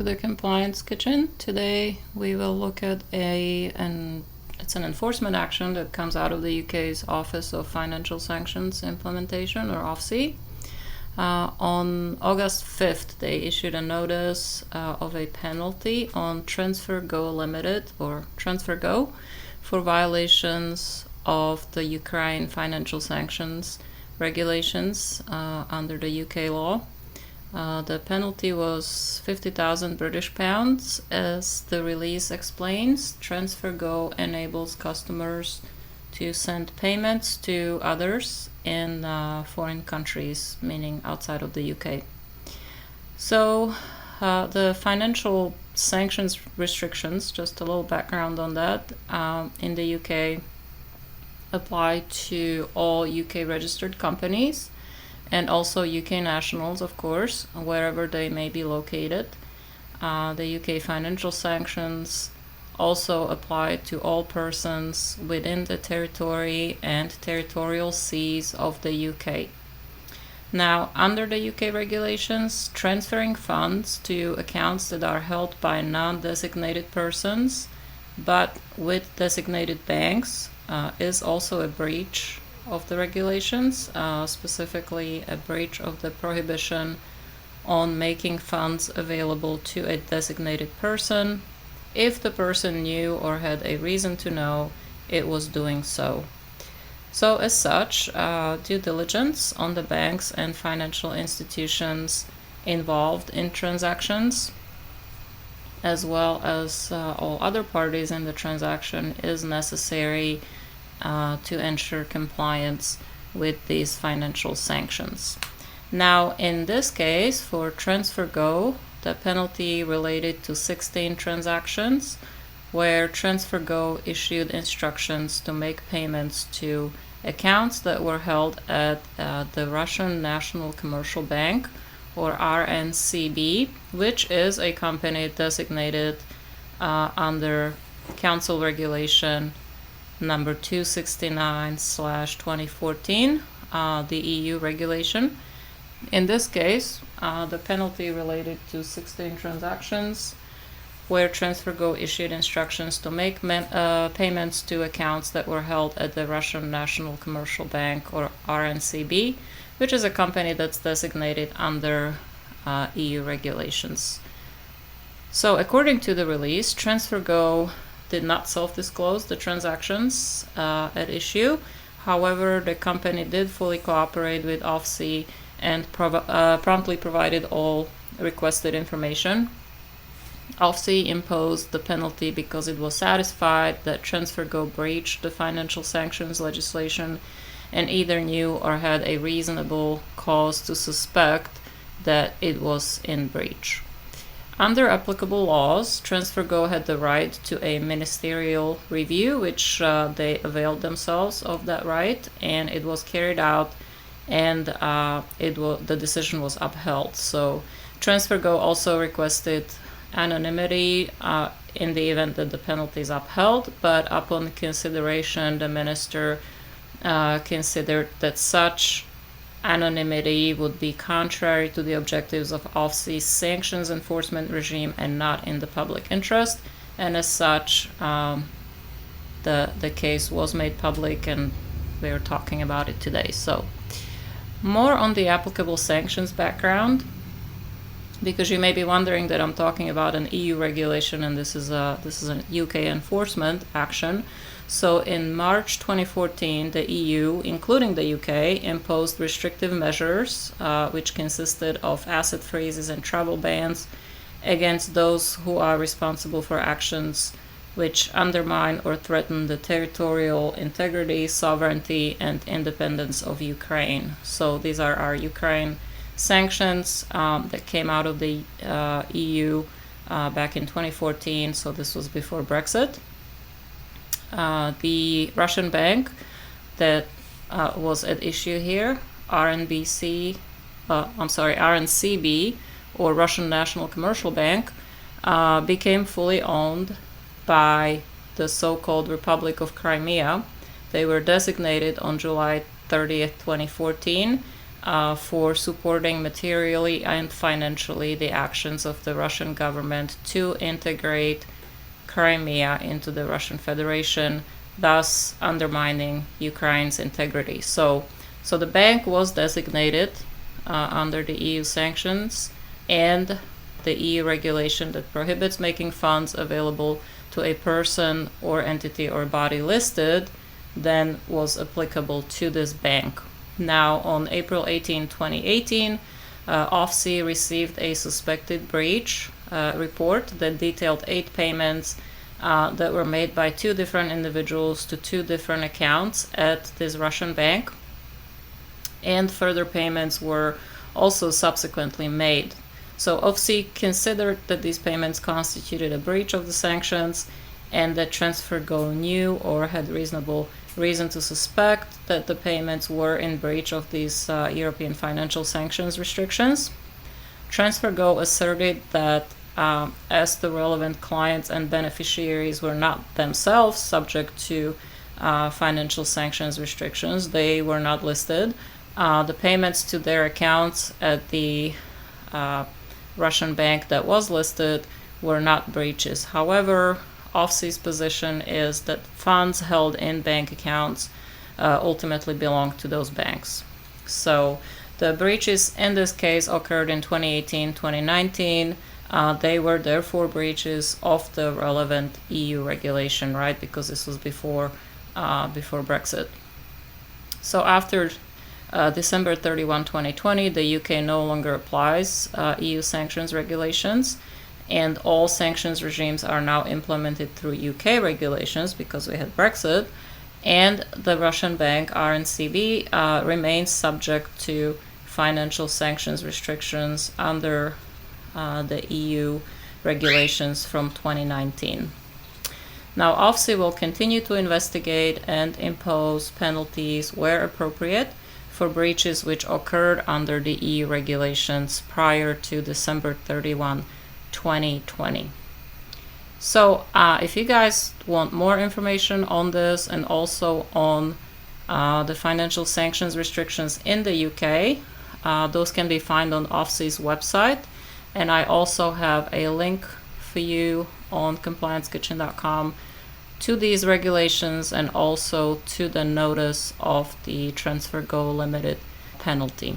to the Compliance Kitchen. Today we will look at it's an enforcement action that comes out of the UK's Office of Financial Sanctions Implementation, or OFSI. On August 5th, they issued a notice of a penalty on TransferGo Limited, or TransferGo, for violations of the Ukraine financial sanctions regulations under the UK law. The penalty was 50,000 British pounds. As the release explains, TransferGo enables customers to send payments to others in foreign countries, meaning outside of the UK. So the financial sanctions restrictions, just a little background on that, in the UK apply to all UK registered companies and also UK nationals, of course, wherever they may be located. The UK financial sanctions also apply to all persons within the territory and territorial seas of the UK. Now, under the UK regulations, transferring funds to accounts that are held by non-designated persons but with designated banks is also a breach of the regulations, specifically a breach of the prohibition on making funds available to a designated person if the person knew or had a reason to know it was doing so. So as such, due diligence on the banks and financial institutions involved in transactions, as well as all other parties in the transaction, is necessary to ensure compliance with these financial sanctions. Now, in this case, for TransferGo, the penalty related to 16 transactions where TransferGo issued instructions to make payments to accounts that were held at the Russian National Commercial Bank, or RNCB, which is a company designated under Council Regulation number 269/2014, the EU regulation. In this case, the penalty related to 16 transactions where TransferGo issued instructions to make payments to accounts that were held at the Russian National Commercial Bank, or RNCB, which is a company that's designated under EU regulations. So according to the release, TransferGo did not self-disclose the transactions at issue. However, the company did fully cooperate with OFSI and promptly provided all requested information. OFSI imposed the penalty because it was satisfied that TransferGo breached the financial sanctions legislation and either knew or had a reasonable cause to suspect that it was in breach. Under applicable laws, TransferGo had the right to a ministerial review, which they availed themselves of that right, and it was carried out, and the decision was upheld. So TransferGo also requested anonymity in the event that the penalty is upheld, but upon consideration, the minister considered that such anonymity would be contrary to the objectives of OFSI's sanctions enforcement regime and not in the public interest, and as such, the case was made public, and we're talking about it today. So, more on the applicable sanctions background, because you may be wondering that I'm talking about an EU regulation and this is an UK enforcement action. So in March 2014, the EU, including the UK, imposed restrictive measures, which consisted of asset freezes and travel bans against those who are responsible for actions which undermine or threaten the territorial integrity, sovereignty, and independence of Ukraine. So these are our Ukraine sanctions that came out of the EU back in 2014, so this was before Brexit. The Russian bank that was at issue here, RNCB, or Russian National Commercial Bank, became fully owned by the so-called Republic of Crimea. They were designated on July 30th, 2014, for supporting materially and financially the actions of the Russian government to integrate Crimea into the Russian Federation, thus undermining Ukraine's integrity. So the bank was designated under the EU sanctions, and the EU regulation that prohibits making funds available to a person or entity or body listed then was applicable to this bank. Now, on April 18, 2018, OFSI received a suspected breach report that detailed 8 payments that were made by 2 different individuals to 2 different accounts at this Russian bank, and further payments were also subsequently made. So OFSI considered that these payments constituted a breach of the sanctions, and that TransferGo knew or had reasonable reason to suspect that the payments were in breach of these European financial sanctions restrictions. TransferGo asserted that as the relevant clients and beneficiaries were not themselves subject to financial sanctions restrictions, they were not listed. The payments to their accounts at the Russian bank that was listed were not breaches. However, OFSI's position is that funds held in bank accounts ultimately belong to those banks. So the breaches in this case occurred in 2018-2019. They were therefore breaches of the relevant EU regulation, right? Because this was before Brexit. So after December 31, 2020, the UK no longer applies EU sanctions regulations, and all sanctions regimes are now implemented through UK regulations because we had Brexit, and the Russian bank RNCB remains subject to financial sanctions restrictions under the EU regulations from 2019. Now, OFSI will continue to investigate and impose penalties where appropriate for breaches which occurred under the EU regulations prior to December 31, 2020. So if you guys want more information on this and also on the financial sanctions restrictions in the UK, those can be found on OFSI's website, and I also have a link for you on compliancekitchen.com to these regulations and also to the notice of the TransferGo Limited penalty.